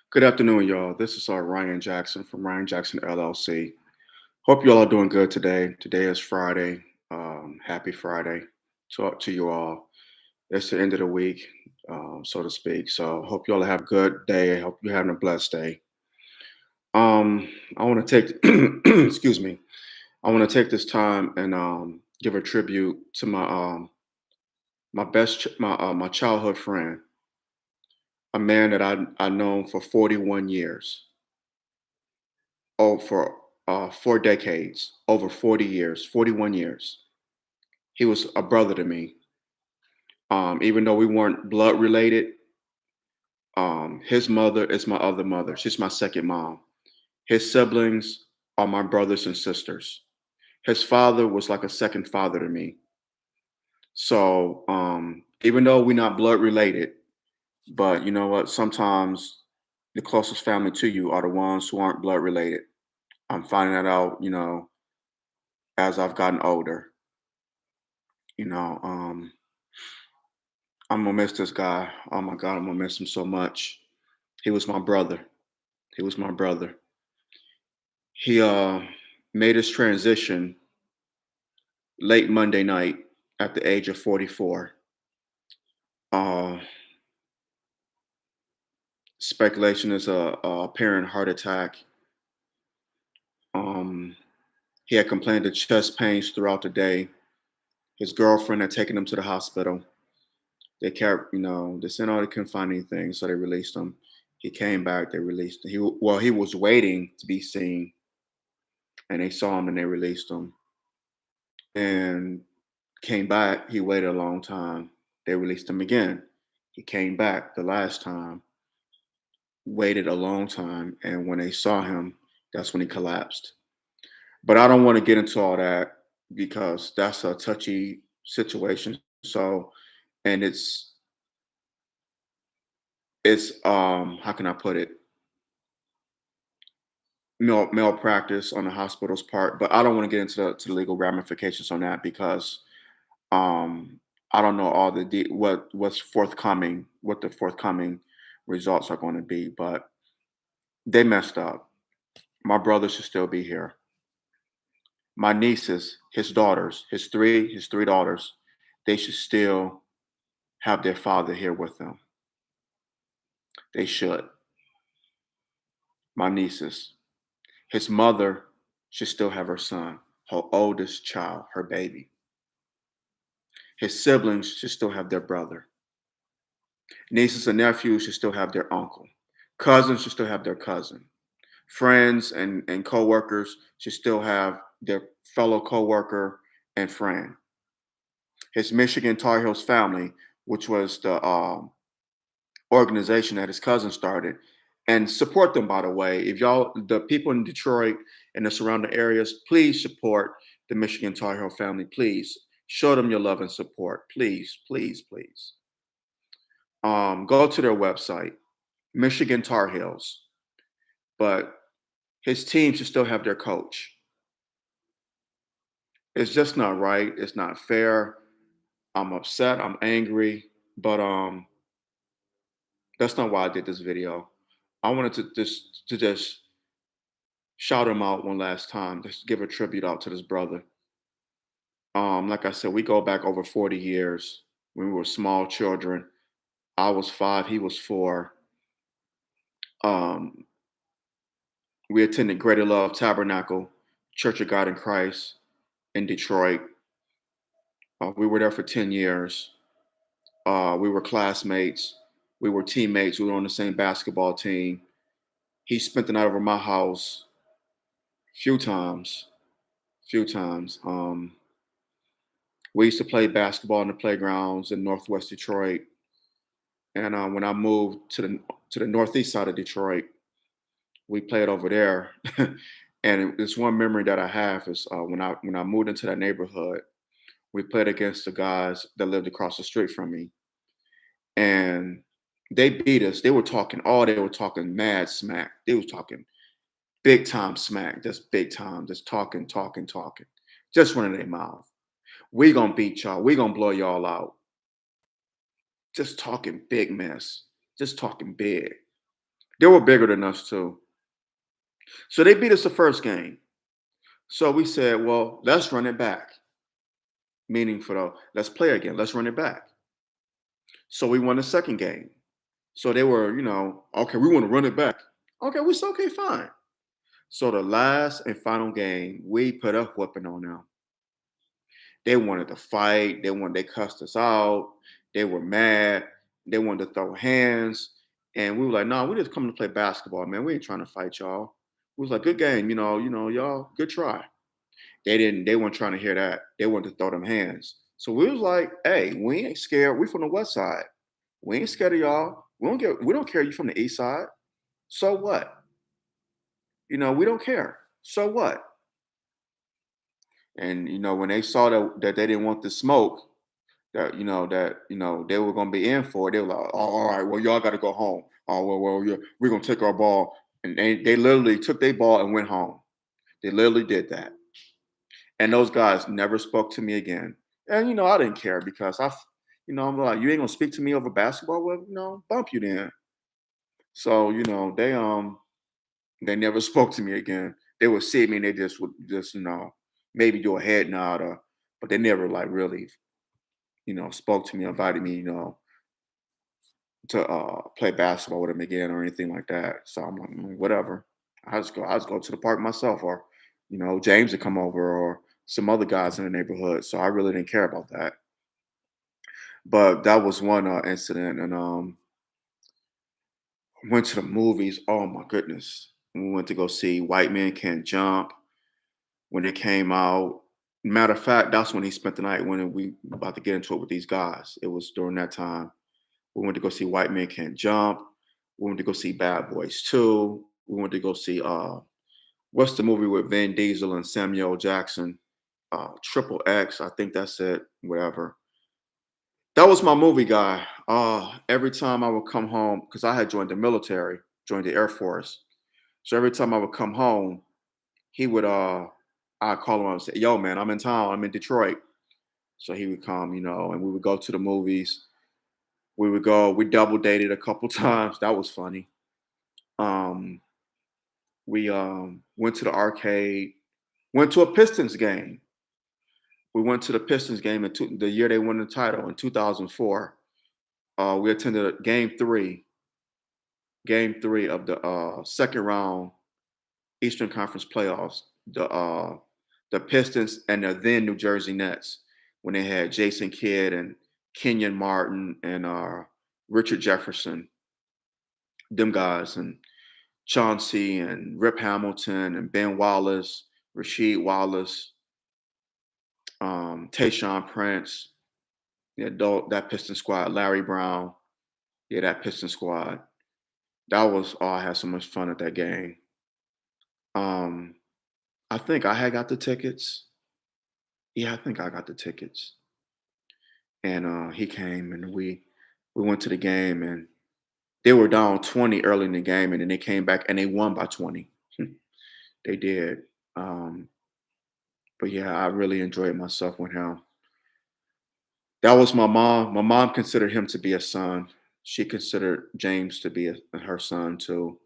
Good afternoon, y'all. This is Ryan Jackson from Ryan Jackson LLC. Hope you all are doing good today. Today is Friday. Happy Friday to you all. It's the end of the week, so to speak. So hope you all have a good day. Hope you're having a blessed day. I want to take, excuse me. I want to take this time and give a tribute to my childhood friend, a man that I known for 41 years. Oh, for 4 decades, over 40 years, 41 years. He was a brother to me. Even though we weren't blood related, his mother is my other mother. She's my second mom. His siblings are my brothers and sisters. His father was like a second father to me. So even though we're not blood related, but you know what? Sometimes the closest family to you are the ones who aren't blood related. I'm finding that out, as I've gotten older. You know, I'm gonna miss this guy. Oh my God, I'm gonna miss him so much. He was my brother. He was my brother. He made his transition late Monday night at the age of 44. Uh, Speculation is a apparent heart attack. Um, he had complained of chest pains throughout the day. His girlfriend had taken him to the hospital. They kept, they said, oh, they couldn't find anything, so they released him. He came back. They released him. He was waiting to be seen, and they saw him and they released him. And came back. He waited a long time. They released him again. He came back the last time, waited a long time, and when they saw him, that's when he collapsed. But I don't want to get into all that because that's a touchy situation. So, and it's how can I put it? Malpractice on the hospital's part, but I don't want to get into the legal ramifications on that because I don't know all the what's forthcoming, what the forthcoming results are going to be, but they messed up. My brother should still be here. My nieces, his daughters, his three daughters, they should still have their father here with them. They should. My nieces, his mother should still have her son, her oldest child, her baby. His siblings should still have their brother. Nieces and nephews should still have their uncle. Cousins should still have their cousin. Friends and coworkers should still have their fellow coworker and friend. His Michigan Tar Heels family, which was the organization that his cousin started, and support them. By the way, if y'all, the people in Detroit and the surrounding areas, please support the Michigan Tar Heel family. Please show them your love and support. Please, please, please. Go to their website, Michigan Tar Heels, but his team should still have their coach. It's just not right. It's not fair. I'm upset. I'm angry, but that's not why I did this video. I wanted to just shout him out one last time, just give a tribute out to this brother. Like I said, we go back over 40 years when we were small children. I was 5, he was 4. Um, we attended Greater Love Tabernacle Church of God in Christ in Detroit. We were there for 10 years. We were classmates. We were teammates. We were on the same basketball team. He spent the night over my house few times. Few times. We used to play basketball in the playgrounds in Northwest Detroit. And when I moved to the northeast side of Detroit, we played over there. And it's one memory that I have is when I moved into that neighborhood, we played against the guys that lived across the street from me, and they beat us. They were talking mad smack. They was talking big time smack, just big time, just talking, talking, talking, just running their mouth. We gonna beat y'all. We gonna blow y'all out. Just talking big mess. Just talking big. They were bigger than us too. So they beat us the first game. So we said, well, let's run it back. Meaning for the let's play again. Let's run it back. So we won the second game. So they were, okay, we want to run it back. Okay, we said, okay, fine. So the last and final game, we put a whooping on them. They wanted to fight. They cussed us out. They were mad. They wanted to throw hands. And we were like, no, we just coming to play basketball, man. We ain't trying to fight y'all. We was like, good game, y'all, good try. They weren't trying to hear that. They wanted to throw them hands. So we was like, hey, we ain't scared. We from the west side. We ain't scared of y'all. We don't care you from the east side. So what? We don't care. So what? And when they saw that they didn't want the smoke, that they were gonna be in for it, they were like, oh, all right, well, y'all gotta go home. Oh, well, yeah, we're gonna take our ball. And they literally took their ball and went home. They literally did that. And those guys never spoke to me again. And I didn't care because I'm like, you ain't gonna speak to me over basketball, well, bump you then. So, they never spoke to me again. They would see me and they just would just, maybe do a head nod or but they never like really, spoke to me, invited me, to play basketball with them again or anything like that. So I'm like, whatever. I just go to the park myself or, James would come over or some other guys in the neighborhood. So I really didn't care about that. But that was one incident, and went to the movies. Oh my goodness, we went to go see White Men Can't Jump when it came out. Matter of fact, that's when he spent the night when we about to get into it with these guys. It was during that time. We went to go see White Men Can't Jump. We went to go see Bad Boys 2. We went to go see what's the movie with Vin Diesel and Samuel L. Jackson? Triple X, I think that's it. Whatever. That was my movie guy. Every time I would come home, because I had joined the military, joined the Air Force. So every time I would come home, he would I'd call him up and say, yo, man, I'm in town, I'm in Detroit. So he would come, and we would go to the movies. We double dated a couple times. That was funny. Um, we went to the arcade, went to a Pistons game. We went to the Pistons game the year they won the title in 2004. We attended game three of the second round Eastern Conference playoffs. The Pistons and the then New Jersey Nets when they had Jason Kidd and Kenyon Martin and Richard Jefferson, them guys, and Chauncey and Rip Hamilton and Ben Wallace, Rasheed Wallace, Tayshaun Prince, yeah, that Piston squad, Larry Brown, yeah, that Piston squad. That was oh, I had so much fun at that game. Um, I think I had got the tickets. Yeah, I think I got the tickets. And he came and we went to the game and they were down 20 early in the game and then they came back and they won by 20. They did. Um, but yeah, I really enjoyed myself with him. That was my mom. My mom considered him to be a son. She considered James to be her son too.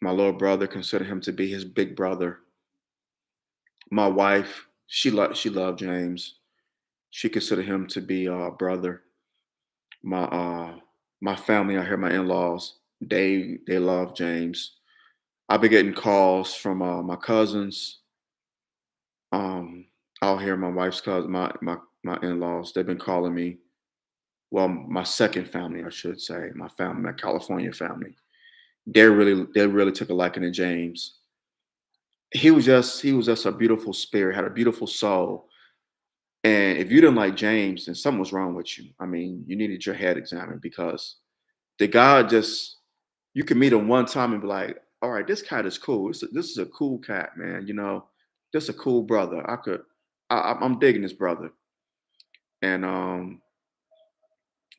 My little brother considered him to be his big brother. My wife, she loved James. She considered him to be a brother. My family out here, my in-laws, they love James. I've been getting calls from my cousins um out here, my wife's cousin, my in-laws. They've been calling me. Well, my second family, I should say, my family, my California family. They really took a liking to James. He was just a beautiful spirit, had a beautiful soul. And if you didn't like James, then something was wrong with you. I mean, you needed your head examined because the guy just you can meet him one time and be like, all right, this cat is cool. This is a cool cat, man. This a cool brother. I'm digging this brother. And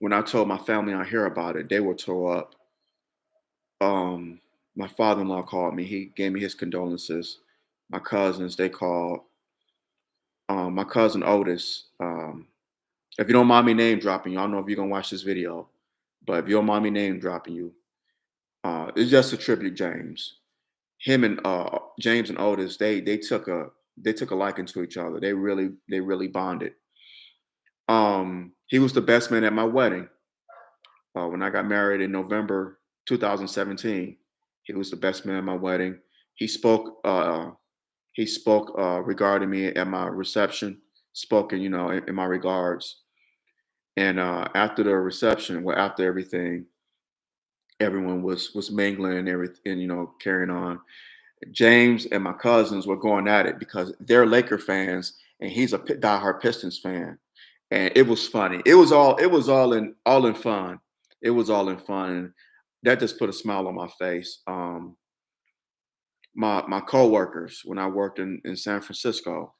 when I told my family out here about it, they were tore up. Um, my father-in-law called me. He gave me his condolences. My cousins, they called. My cousin Otis. If you don't mind me name dropping you, I don't know if you're gonna watch this video, but if you don't mind me name dropping you, It's just to tribute James. Him and James and Otis, they took a liking to each other. They really bonded. He was the best man at my wedding. When I got married in November 2017, he was the best man at my wedding. He spoke. He spoke regarding me at my reception. Spoken, in my regards. And after the reception, well, after everything, everyone was mingling and everything, carrying on. James and my cousins were going at it because they're Laker fans and he's a diehard Pistons fan, and it was funny. It was all in fun. It was all in fun, and that just put a smile on my face. My coworkers when I worked in San Francisco,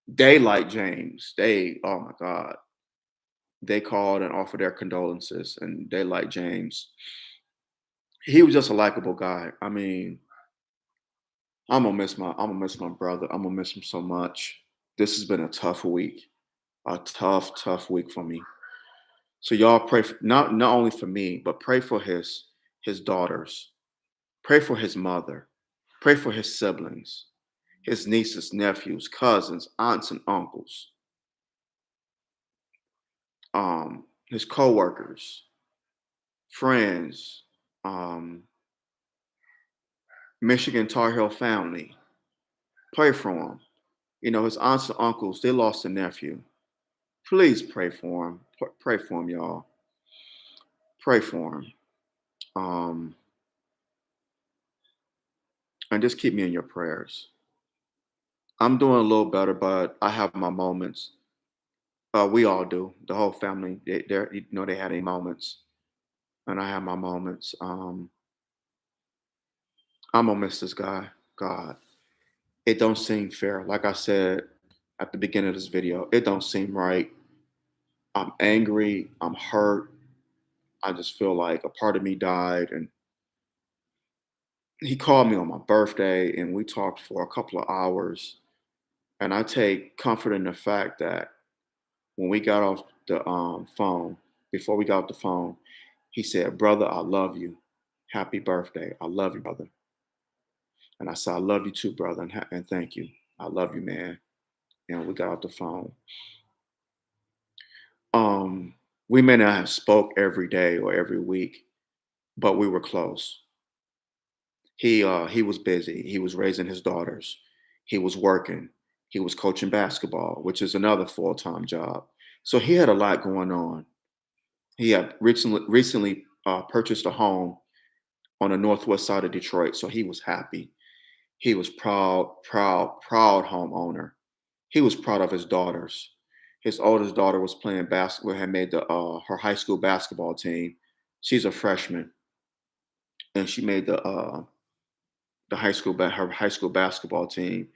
they like James. They Oh my God, they called and offered their condolences, and they like James. He was just a likable guy. I mean, I'm gonna miss my brother. I'm gonna miss him so much. This has been a tough week, a tough week for me. So y'all pray for, not only for me, but pray for his daughters. Pray for his mother. Pray for his siblings, his nieces, nephews, cousins, aunts, and uncles, his coworkers, friends, um, Michigan Tar Heel family. Pray for him. His aunts and uncles, they lost a nephew. Please pray for him. Pray for him, y'all. Pray for him. Um, and just keep me in your prayers. I'm doing a little better, but I have my moments. We all do. The whole family, they had their moments, and I have my moments. I'm gonna miss this guy. God, it don't seem fair. Like I said at the beginning of this video, it don't seem right. I'm angry. I'm hurt. I just feel like a part of me died, and he called me on my birthday, and we talked for a couple of hours. And I take comfort in the fact that when we got off the phone, before we got off the phone, he said, "Brother, I love you. Happy birthday. I love you, brother." And I said, "I love you too, brother, and thank you. I love you, man." And we got off the phone. Um, we may not have spoke every day or every week, but we were close. He was busy. He was raising his daughters. He was working. He was coaching basketball, which is another full-time job. So he had a lot going on. He had recently purchased a home on the northwest side of Detroit, so he was happy. He was proud homeowner. He was proud of his daughters. His oldest daughter was playing basketball, had made her high school basketball team. She's a freshman, and she made her high school basketball team.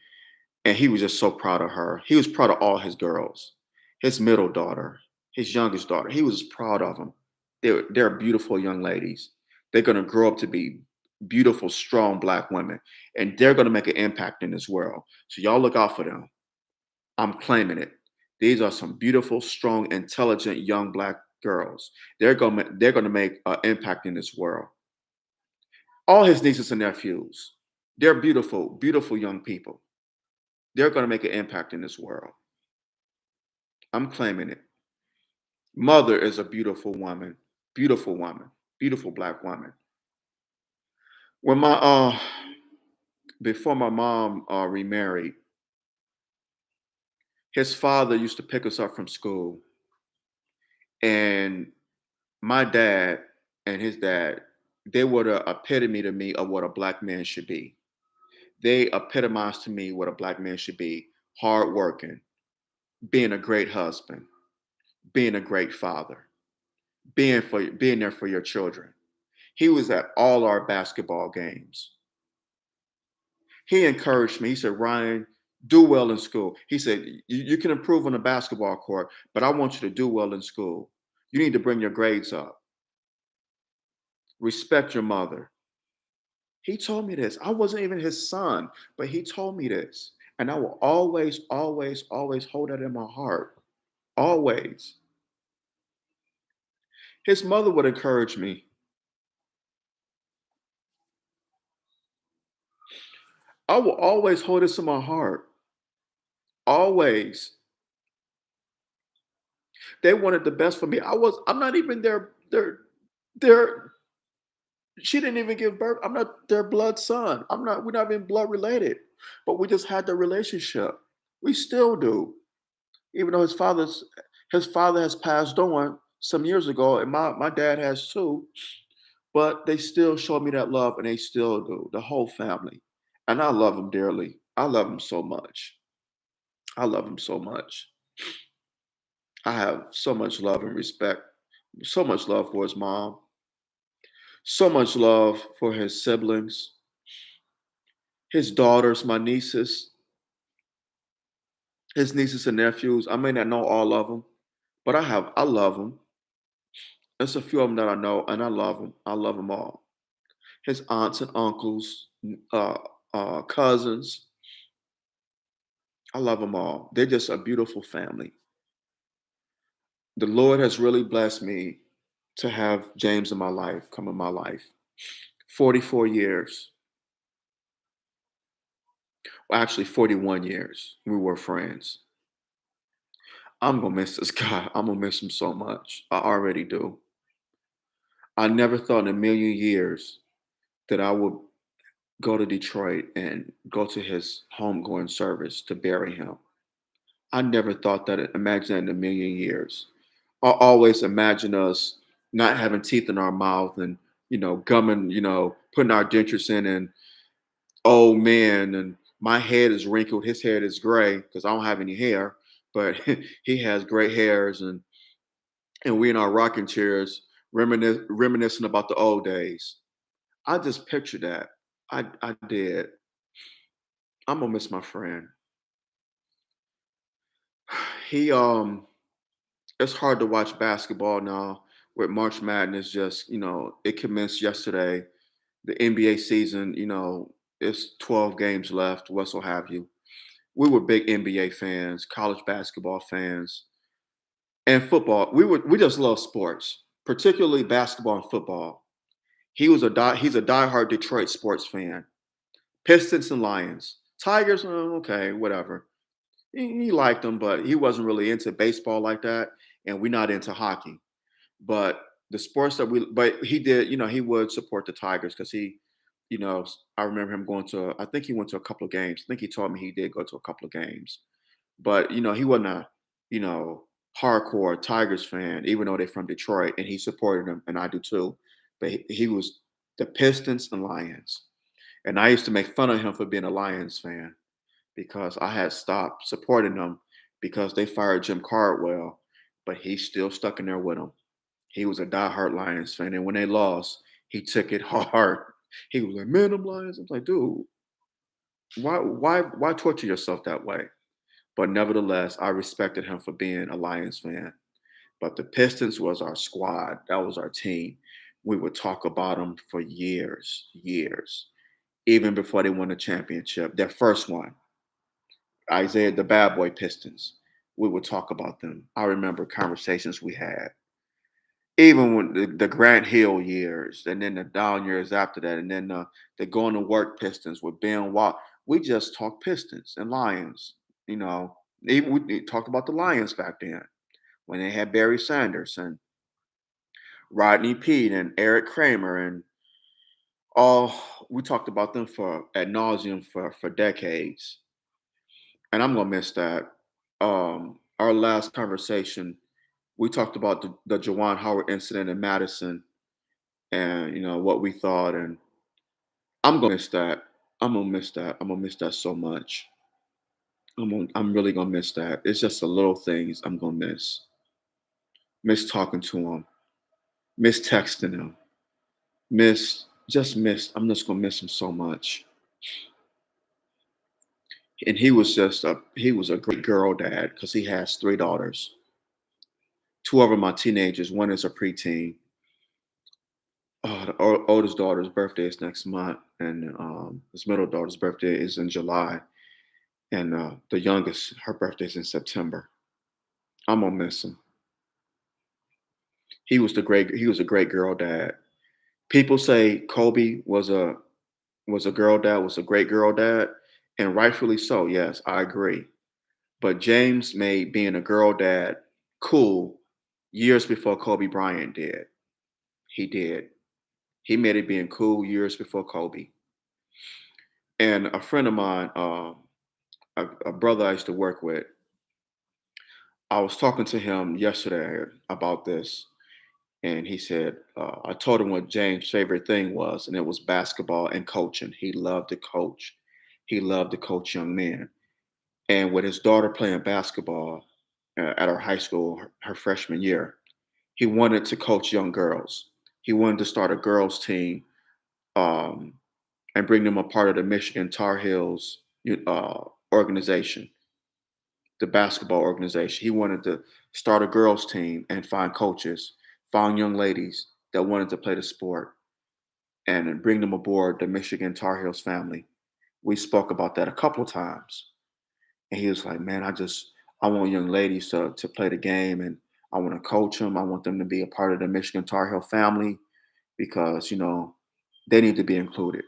And he was just so proud of her. He was proud of all his girls, his middle daughter, his youngest daughter. He was proud of them. They're beautiful young ladies. They're gonna grow up to be beautiful, strong black women, and they're gonna make an impact in this world. So y'all look out for them. I'm claiming it. These are some beautiful, strong, intelligent young black girls. They're gonna make an impact in this world. All his nieces and nephews, they're beautiful, beautiful young people. They're gonna make an impact in this world. I'm claiming it. Mother is a beautiful woman, beautiful black woman. When my before my mom remarried, his father used to pick us up from school, and my dad and his dad, they were the epitome to me of what a black man should be. They epitomized to me what a black man should be: hardworking, being a great husband, being a great father, being there for your children. He was at all our basketball games. He encouraged me. He said, "Ryan, do well in school." He said, "You can improve on the basketball court, but I want you to do well in school. You need to bring your grades up. Respect your mother." He told me this. I wasn't even his son, but he told me this. And I will always, always, always hold that in my heart. Always. His mother would encourage me. I will always hold this in my heart. Always. They wanted the best for me. I'm not even their she didn't even give birth. I'm not their blood son. We're not even blood related. But we just had the relationship. We still do. Even though his father has passed on some years ago, and my dad has too, but they still show me that love and they still do. The whole family. And I love them dearly. I love them so much. I love him so much. I have so much love and respect, so much love for his mom, so much love for his siblings, his daughters, my nieces, his nieces and nephews. I may not know all of them, but I love them. There's a few of them that I know, and I love them. I love them all. His aunts and uncles, uh, cousins. I love them all. They're just a beautiful family. The Lord has really blessed me to have James in my life, come in my life. 44 years. Well, actually 41 years we were friends. I'm gonna miss this guy. I'm gonna miss him so much. I already do. I never thought in a million years that I would go to Detroit and go to his homegoing service to bury him. I never thought that, imagine that in a million years. I always imagine us not having teeth in our mouth and, gumming, putting our dentures in and, oh man, and my head is wrinkled, his head is gray because I don't have any hair, but he has gray hairs and we in our rocking chairs reminiscing about the old days. I just pictured that. I did. I'm gonna miss my friend. He it's hard to watch basketball now with March Madness just, it commenced yesterday. The NBA season, it's 12 games left, what's have you. We were big NBA fans, college basketball fans, and football. We just love sports, particularly basketball and football. He's a diehard Detroit sports fan. Pistons and Lions. Tigers, okay, whatever. He liked them, but he wasn't really into baseball like that, and we're not into hockey. But the sports that but he did, he would support the Tigers because I remember him going to, I think he went to a couple of games. I think he told me he did go to a couple of games. But, he wasn't a, you know, hardcore Tigers fan, even though they're from Detroit, and he supported them, and I do too. But he was the Pistons and Lions. And I used to make fun of him for being a Lions fan because I had stopped supporting them because they fired Jim Cardwell, but he still stuck in there with them. He was a diehard Lions fan, and when they lost, he took it hard. He was like, "Man, I'm Lions." I'm like, "Dude, why torture yourself that way?" But nevertheless, I respected him for being a Lions fan. But the Pistons was our squad. That was our team. We would talk about them for years, years, even before they won the championship. Their first one, Isaiah, the Bad Boy Pistons. We would talk about them. I remember conversations we had. Even when the Grant Hill years, and then the down years after that, and then the going to work Pistons with Ben Watt. We just talked Pistons and Lions. You know, even we talked about the Lions back then when they had Barry Sanders and Rodney Peete and Eric Kramer and all. We talked about them for ad nauseum for decades, and I'm gonna miss that. Our last conversation, we talked about the Jawan Howard incident in Madison and what we thought, and I'm gonna miss that. I'm gonna miss that. I'm gonna miss that so much. I'm really gonna miss that. It's just the little things I'm gonna miss. Miss talking to him. Miss texting him. Miss. I'm just gonna miss him so much. And he was a great girl dad because he has three daughters. Two of them are teenagers. One is a preteen. The oldest daughter's birthday is next month, and his middle daughter's birthday is in July, and the youngest, her birthday's in September. I'm gonna miss him. He was a great girl dad. People say Kobe was a girl dad, was a great girl dad. And rightfully so. Yes, I agree. But James made being a girl dad cool years before Kobe Bryant did. He did. He made it being cool years before Kobe. And a friend of mine, a brother I used to work with, I was talking to him yesterday about this, and he said, I told him what James' favorite thing was, and it was basketball and coaching. He loved to coach. He loved to coach young men. And with his daughter playing basketball at our high school, her freshman year, he wanted to coach young girls. He wanted to start a girls' team um, and bring them a part of the Michigan Tar Heels organization, the basketball organization. He wanted to start a girls' team and find coaches, find young ladies that wanted to play the sport, and bring them aboard the Michigan Tar Heels family. We spoke about that a couple of times. And he was like, "Man, I want young ladies to play the game, and I want to coach them. I want them to be a part of the Michigan Tar Heel family because they need to be included."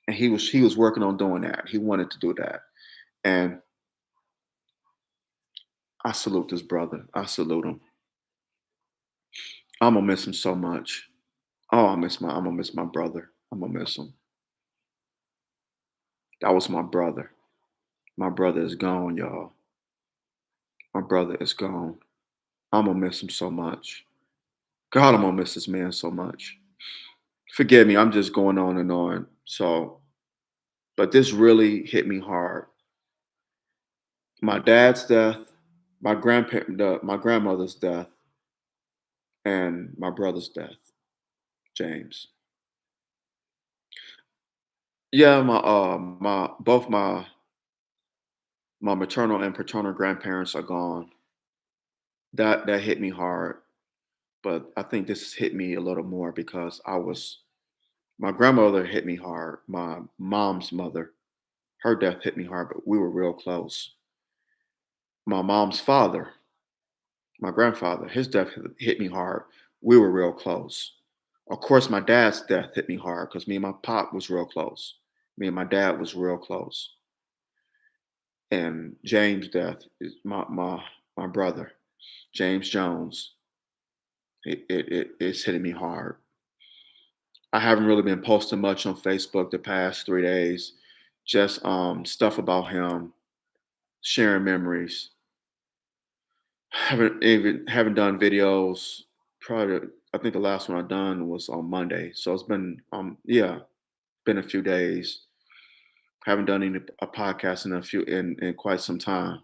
And he was working on doing that. He wanted to do that, and I salute this brother. I salute him. I'm gonna miss him so much. Oh, I'm gonna miss my brother. I'm gonna miss him. That was my brother. My brother is gone, y'all. My brother is gone. I'm gonna miss him so much. God, I'm gonna miss this man so much. Forgive me, I'm just going on and on. So, but this really hit me hard. My dad's death, my grandmother's death, and my brother's death, James. Yeah, my both my maternal and paternal grandparents are gone. That hit me hard, but I think this hit me a little more because my grandmother hit me hard. My mom's mother, her death hit me hard, but we were real close. My mom's father, my grandfather, his death hit me hard. We were real close. Of course, my dad's death hit me hard because me and my pop was real close. Me and my dad was real close. And James' death is my brother, James Jones. It's hitting me hard. I haven't really been posting much on Facebook the past 3 days. Just stuff about him, sharing memories. Haven't done videos. Probably, I think the last one I done was on Monday. So it's been yeah, been a few days. Haven't done a podcast in quite some time.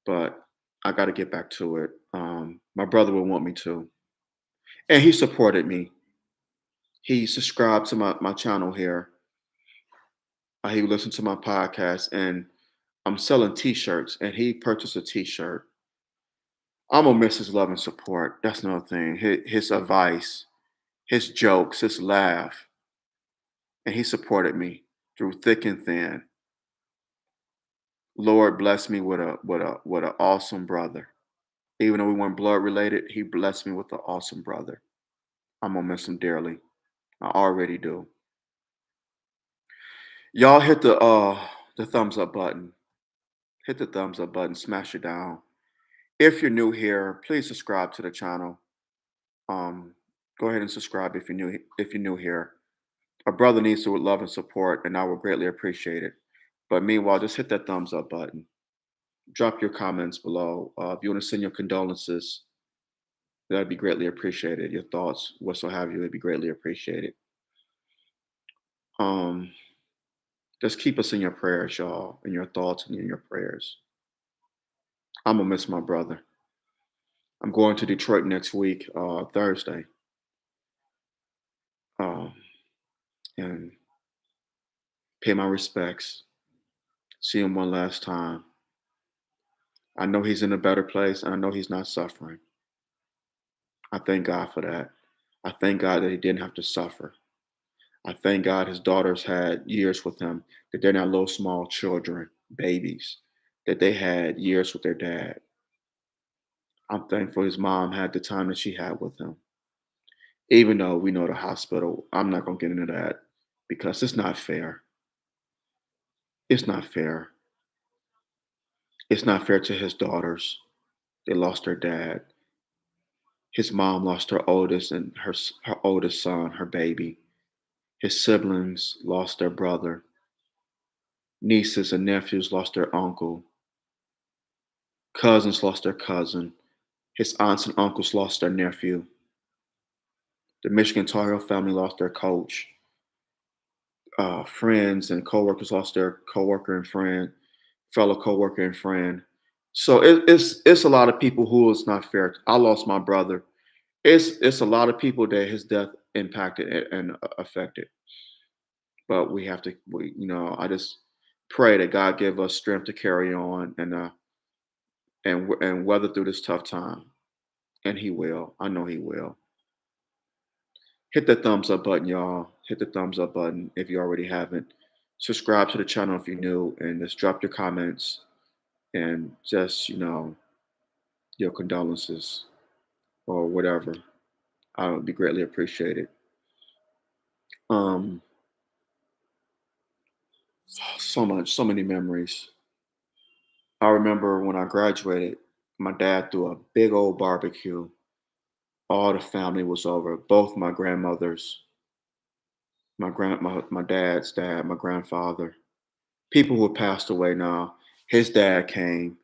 But I got to get back to it. My brother would want me to, and he supported me. He subscribed to my channel here. He listened to my podcast, and I'm selling T-shirts, and he purchased a T-shirt. I'm gonna miss his love and support. That's another thing. His advice, his jokes, his laugh, and he supported me through thick and thin. Lord blessed me with an awesome brother. Even though we weren't blood related, he blessed me with an awesome brother. I'm gonna miss him dearly. I already do. Y'all hit the thumbs up button. Hit the thumbs up button. Smash it down. If you're new here, please subscribe to the channel. Um, Go ahead and subscribe if you're new here. A brother needs to love and support, and I will greatly appreciate it. But meanwhile, just hit that thumbs up button. Drop your comments below. If you want to send your condolences, that'd be greatly appreciated. Your thoughts, whatso have you, it'd be greatly appreciated. Um, just keep us in your prayers, y'all, in your thoughts and in your prayers. I'm gonna miss my brother. I'm going to Detroit next week, Thursday, um, and pay my respects. See him one last time. I know he's in a better place, and I know he's not suffering. I thank God for that. I thank God that he didn't have to suffer. I thank God his daughters had years with him, that they're not little small children, babies, that they had years with their dad. I'm thankful his mom had the time that she had with him. Even though we know the hospital, I'm not going to get into that because it's not fair. It's not fair. It's not fair to his daughters. They lost their dad. His mom lost her oldest and her oldest son, her baby. His siblings lost their brother. Nieces and nephews lost their uncle. Cousins lost their cousin. His aunts and uncles lost their nephew. The Michigan Tar Heel family lost their coach. Friends and coworkers lost their coworker and friend, fellow coworker and friend. So it's a lot of people who it's not fair. I lost my brother. It's a lot of people that his death impacted and affected. But we have to, I just pray that God give us strength to carry on and weather through this tough time. And He will. I know He will. Hit the thumbs up button, y'all. Hit the thumbs up button if you already haven't. Subscribe to the channel if you're new, and just drop your comments and just your condolences or whatever. I would be greatly appreciated. Um, so many memories. I remember when I graduated, my dad threw a big old barbecue. All the family was over. Both my grandmothers, my dad's dad, my grandfather, people who passed away now. His dad came.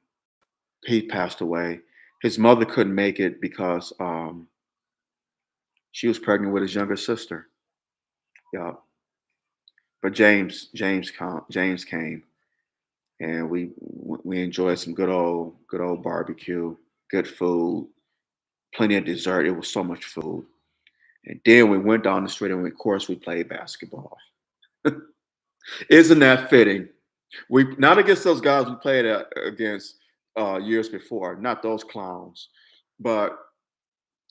He passed away. His mother couldn't make it because she was pregnant with his younger sister. Yeah, but James came, and we enjoyed some good old barbecue, good food, plenty of dessert. It was so much food. And then we went down the street and of course we played basketball. Isn't that fitting? We not against those guys we played against years before, not those clowns, but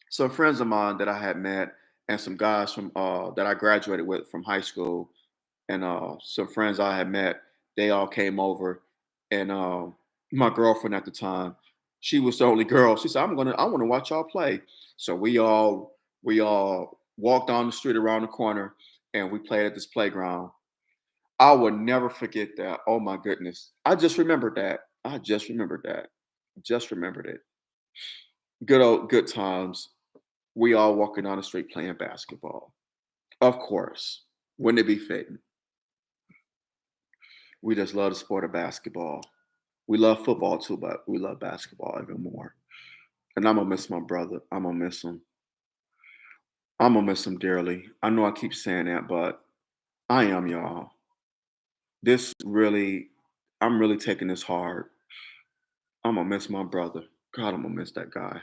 some friends of mine that I had met and some guys from that I graduated with from high school and some friends I had met, they all came over and my girlfriend at the time, she was the only girl. She said, I want to watch y'all play. So we all walked down the street around the corner and we played at this playground. I will never forget that. Oh my goodness. I just remembered that. I just remembered that. Just remembered it. Good times. We all walking down the street playing basketball. Of course. Wouldn't it be fitting? We just love the sport of basketball. We love football too, but we love basketball even more. And I'm gonna miss my brother. I'm gonna miss him. I'm gonna miss him dearly. I know I keep saying that, but I am, y'all. This really, I'm really taking this hard. I'm gonna miss my brother. God, I'm gonna miss that guy.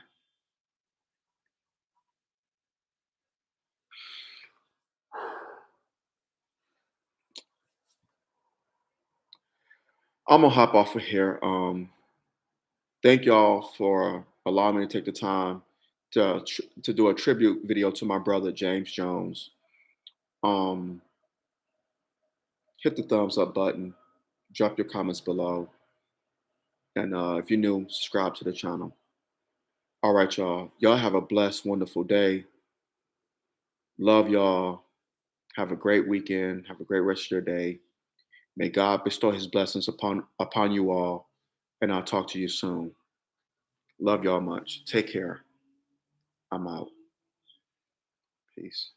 I'm gonna hop off of here. Thank y'all for allowing me to take the time to do a tribute video to my brother James Jones. Um, Hit the thumbs up button, drop your comments below, and if you're new, subscribe to the channel. All right, y'all. Y'all have a blessed, wonderful day. Love y'all. Have a great weekend. Have a great rest of your day. May God bestow His blessings upon you all, and I'll talk to you soon. Love y'all much. Take care. I'm out. Peace.